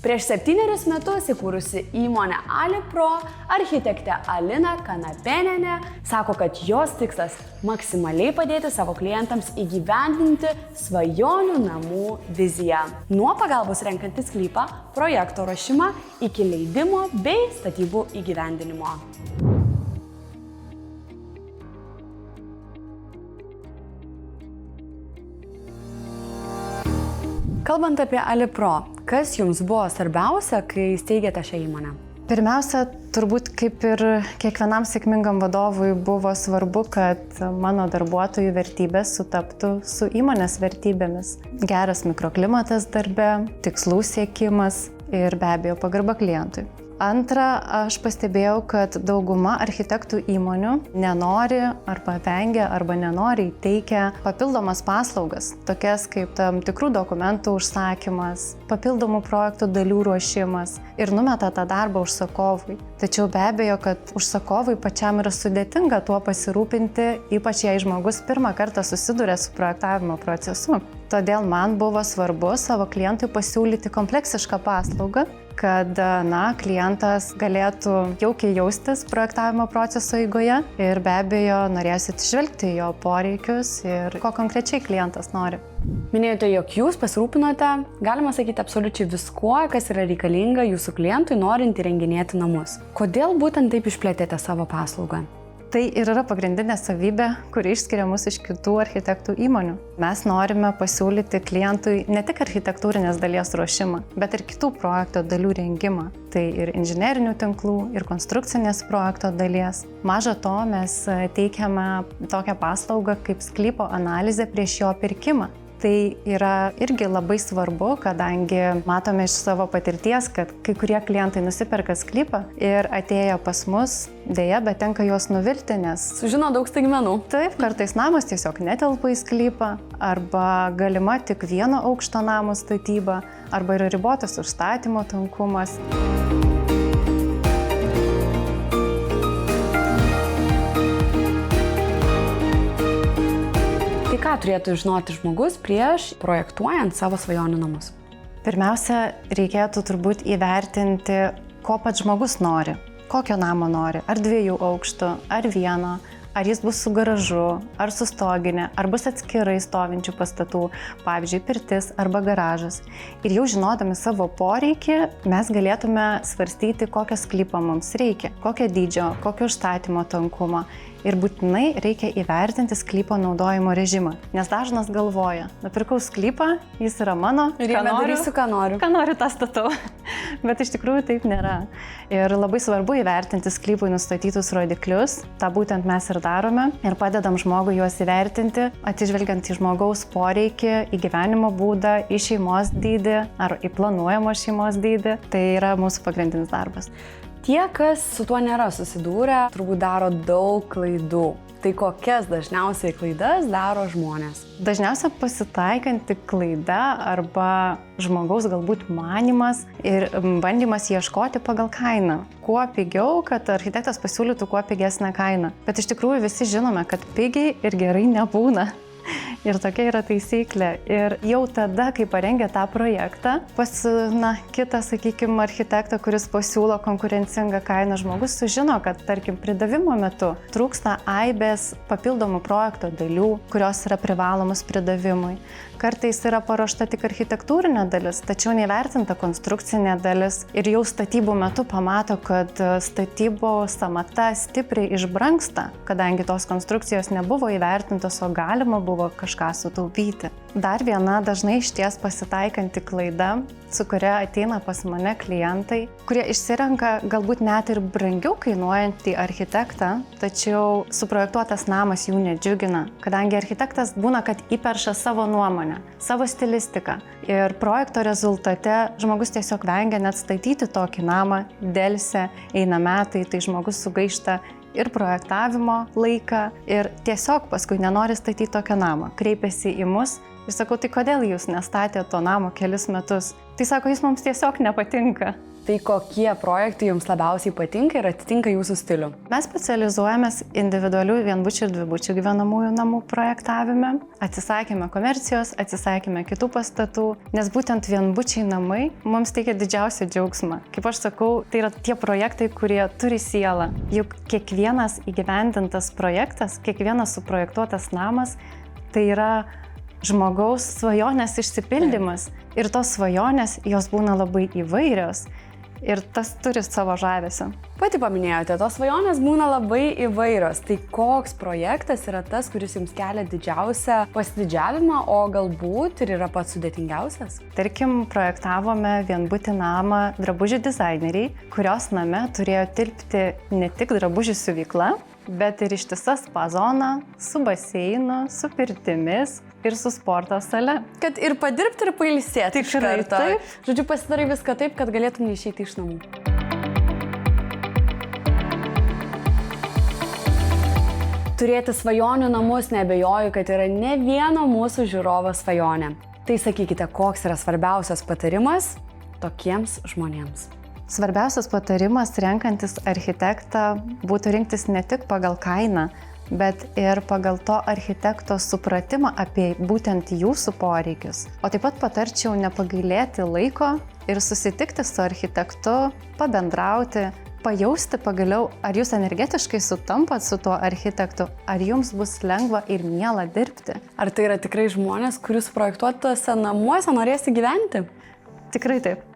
Prieš 7 metus įkūrusi įmonę AliPro, architektė Alina Kanapėnienė sako, kad jos tikslas maksimaliai padėti savo klientams įgyvendinti svajonių namų viziją. Nuo pagalbos renkantis sklypą, projekto ruošimą iki leidimo bei statybų įgyvendinimo. Kalbant apie AliPro, kas jums buvo svarbiausia, kai steigėte šią įmonę? Pirmiausia, turbūt kaip ir kiekvienam sėkmingam vadovui buvo svarbu, kad mano darbuotojų vertybės sutaptų su įmonės vertybėmis. Geras mikroklimatas darbe, tikslų siekimas ir be abejo pagarba klientui. Antra, aš pastebėjau, kad dauguma architektų įmonių nenori arba vengia arba nenoriai teikia papildomas paslaugas, tokias kaip tam tikrų dokumentų užsakymas, papildomų projektų dalių ruošimas ir numeta tą darbą užsakovui. Tačiau be abejo, kad užsakovui pačiam yra sudėtinga tuo pasirūpinti, ypač jei žmogus pirmą kartą susiduria su projektavimo procesu. Todėl man buvo svarbu savo klientui pasiūlyti kompleksišką paslaugą, kad klientas galėtų jaukiai jaustis projektavimo proceso eigoje ir be abejo norėjosi atsižvelgti jo poreikius ir ko konkrečiai klientas nori. Minėjote, jog jūs pasirūpinote, galima sakyti, absoliučiai viskuo, kas yra reikalinga jūsų klientui norint įrenginėti namus. Kodėl būtent taip išplėtėte savo paslaugą? Tai ir yra pagrindinė savybė, kuri išskiria mus iš kitų architektų įmonių. Mes norime pasiūlyti klientui ne tik architektūrinės dalies ruošimą, bet ir kitų projekto dalių rengimą. Tai ir inžinerinių tinklų, ir konstrukcinės projekto dalies. Maža to, mes teikiame tokią paslaugą kaip sklypo analizė prieš jo pirkimą. Tai yra irgi labai svarbu, kadangi matome iš savo patirties, kad kai kurie klientai nusiperka sklypą ir atėję pas mus, deja, bet tenka juos nuvilti, nes sužino daug staigmenų. Taip, kartais namas tiesiog netelpa į sklypą, arba galima tik vieno aukšto namo statyba, arba yra ribotas užstatymo tankumas. Ką turėtų žinoti žmogus prieš projektuojant savo svajonių namus? Pirmiausia, reikėtų turbūt įvertinti, ko pats žmogus nori. Kokio namo nori, ar 2 aukštų, ar 1, ar jis bus su garažu, ar su stoginė, ar bus atskirai stovinčių pastatų, pavyzdžiui, pirtis arba garažas. Ir jau žinodami savo poreikį, mes galėtume svarstyti, kokią sklypą mums reikia, kokio dydžio, kokio užstatymo tankumo. Ir būtinai reikia įvertinti sklypo naudojimo režimą, nes dažnas galvoja, nupirkau sklypą, jis yra mano, ir jame darysiu, ką noriu. Ką noriu, tą statau. Bet iš tikrųjų taip nėra. Ir labai svarbu įvertinti sklypui nustatytus rodiklius, tą būtent mes ir darome ir padedam žmogui juos įvertinti, atsižvelgiant į žmogaus poreikį, į gyvenimo būdą, į šeimos dydį ar į planuojamo šeimos dydį. Tai yra mūsų pagrindinis darbas. Tie, kas su tuo nėra susidūrę, turbūt daro daug klaidų. Tai kokias dažniausiai klaidas daro žmonės? Dažniausiai pasitaikanti klaida arba žmogaus galbūt manymas ir bandymas ieškoti pagal kainą. Kuo pigiau, kad architektas pasiūlytų kuo pigesnę kainą. Bet iš tikrųjų visi žinome, kad pigiai ir gerai nebūna. Ir tokia yra taisyklė. Ir jau tada, kai parengė tą projektą, pas kitą, sakykime, architektą, kuris pasiūlo konkurencingą kainą, žmogus sužino, kad, tarkim, pridavimo metu trūksta aibės papildomų projekto dalių, kurios yra privalomos pridavimui. Kartais yra paruošta tik architektūrinė dalis, tačiau nevertinta konstrukcinė dalis. Ir jau statybų metu pamato, kad statybų sąmata stipriai išbrangsta, kadangi tos konstrukcijos nebuvo įvertintos, o galima buvo kažką sutaupyti. Dar viena dažnai išties pasitaikanti klaida, su kuria ateina pas mane klientai, kurie išsirenka galbūt net ir brangiau kainuojantį architektą, tačiau suprojektuotas namas jų nedžiugina, kadangi architektas būna, kad įperša savo nuomonę, savo stilistiką. Ir projekto rezultate žmogus tiesiog vengia net statyti tokį namą, delsia, eina metai, tai žmogus sugaišta ir projektavimo laiką ir tiesiog paskui nenori statyti tokio namo. Kreipiasi į mus ir sakau, tai kodėl jūs nestatėte to namo kelis metus? Tai sako, jis mums tiesiog nepatinka. Tai kokie projektai jums labiausiai patinka ir atitinka jūsų stilių? Mes specializuojamės individualių vienbučių ir dvibučių gyvenamųjų namų projektavime. Atsisakėme komercijos, atsisakėme kitų pastatų, nes būtent vienbučiai namai mums teikia didžiausią džiaugsmą. Kaip aš sakau, tai yra tie projektai, kurie turi sielą. Juk kiekvienas įgyvendintas projektas, kiekvienas suprojektuotas namas, tai yra žmogaus svajonės išsipildymas. Ir tos svajonės, jos būna labai įvairios. Ir tas turi savo žavesį. Pati paminėjote, tos svajonės būna labai įvairios. Tai koks projektas yra tas, kuris jums kelia didžiausią pasididžiavimą, o galbūt ir yra pats sudėtingiausias? Tarkim, projektavome vienbutį namą drabužių dizaineriai, kurios name turėjo tilpti ne tik drabužių siuvykla, bet ir ištisa spa zona su baseinu, su pirtimis ir su sporto sale. Kad ir padirbti, ir pailsėti. Tikrai taip. Žodžiu, pasidarai viską taip, kad galėtum neišeiti iš namų. Turėti svajonių namus, neabejoju, kad yra ne vieno mūsų žiūrovo svajonė. Tai sakykite, koks yra svarbiausias patarimas tokiems žmonėms? Svarbiausias patarimas renkantis architektą būtų rinktis ne tik pagal kainą, bet ir pagal to architekto supratimą apie būtent jūsų poreikius. O taip pat patarčiau nepagailėti laiko ir susitikti su architektu, pabendrauti, pajausti pagaliau, ar jūs energetiškai sutampat su tuo architektu, ar jums bus lengva ir miela dirbti. Ar tai yra tikrai žmonės, kurių suprojektuotose namuose norėsi gyventi? Tikrai taip.